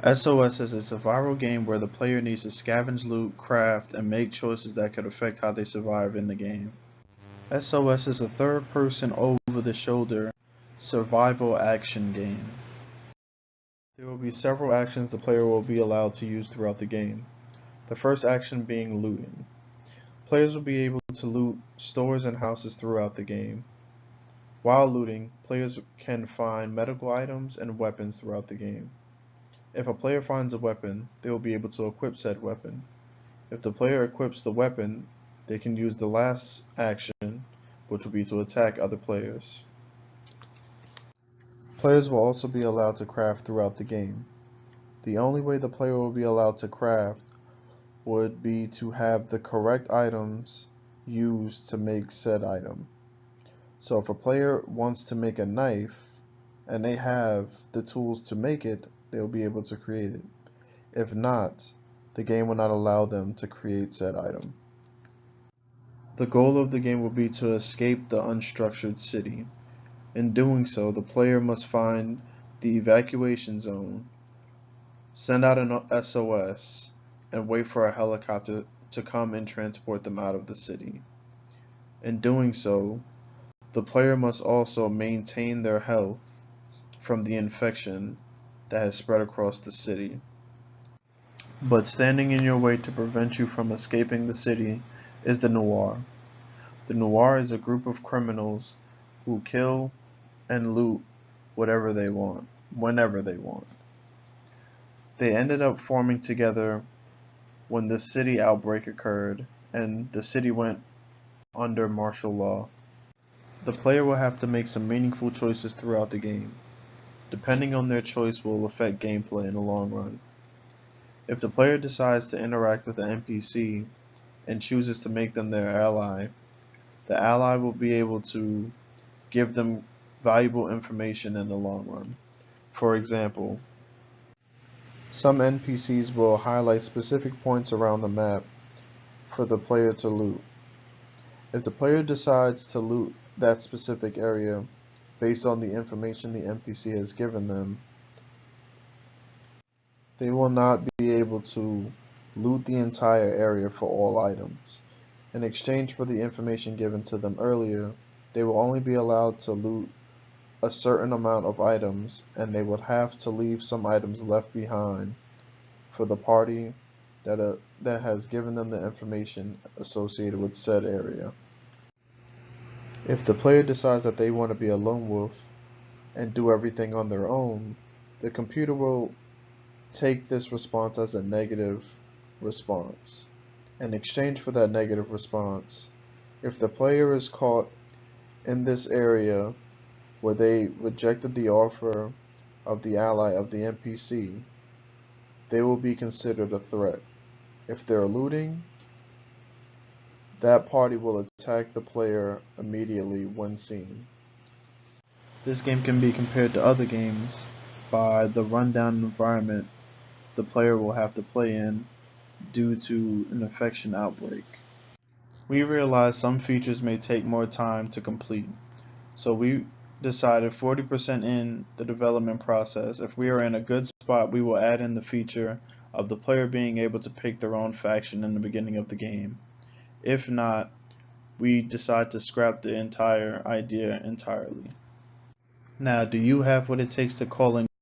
SOS is a survival game where the player needs to scavenge loot, craft, and make choices that could affect how they survive in the game. SOS is a third-person over-the-shoulder survival action game. There will be several actions the player will be allowed to use throughout the game. The first action being looting. Players will be able to loot stores and houses throughout the game. While looting, players can find medical items and weapons throughout the game. If a player finds a weapon, they will be able to equip said weapon. If the player equips the weapon, they can use the last action, which will be to attack other players. Players will also be allowed to craft throughout the game. The only way the player will be allowed to craft would be to have the correct items used to make said item. So if a player wants to make a knife and they have the tools to make it, they'll be able to create it. If not, the game will not allow them to create said item. The goal of the game will be to escape the unstructured city. In doing so, the player must find the evacuation zone, send out an SOS, and wait for a helicopter to come and transport them out of the city. In doing so, the player must also maintain their health from the infection that has spread across the city. But standing in your way to prevent you from escaping the city is the Noir. The Noir is a group of criminals who kill and loot whatever they want, whenever they want. They ended up forming together when the city outbreak occurred and the city went under martial law. The player will have to make some meaningful choices throughout the game. Depending on their choice will affect gameplay in the long run. If the player decides to interact with an NPC and chooses to make them their ally, the ally will be able to give them valuable information in the long run. For example, some NPCs will highlight specific points around the map for the player to loot. If the player decides to loot that specific area based on the information the NPC has given them, they will not be able to loot the entire area for all items. In exchange for the information given to them earlier, they will only be allowed to loot a certain amount of items, and they would have to leave some items left behind for the party that has given them the information associated with said area. If the player decides that they want to be a lone wolf and do everything on their own, the computer will take this response as a negative response. In exchange for that negative response, if the player is caught in this area where they rejected the offer of the ally of the NPC, they will be considered a threat. If they're looting, that party will attack the player immediately when seen. This game can be compared to other games by the rundown environment the player will have to play in due to an infection outbreak. We realize some features may take more time to complete, so we decided 40% in the development process. If we are in a good spot, we will add in the feature of the player being able to pick their own faction in the beginning of the game. If not, we decide to scrap the entire idea entirely. Now, do you have what it takes to call in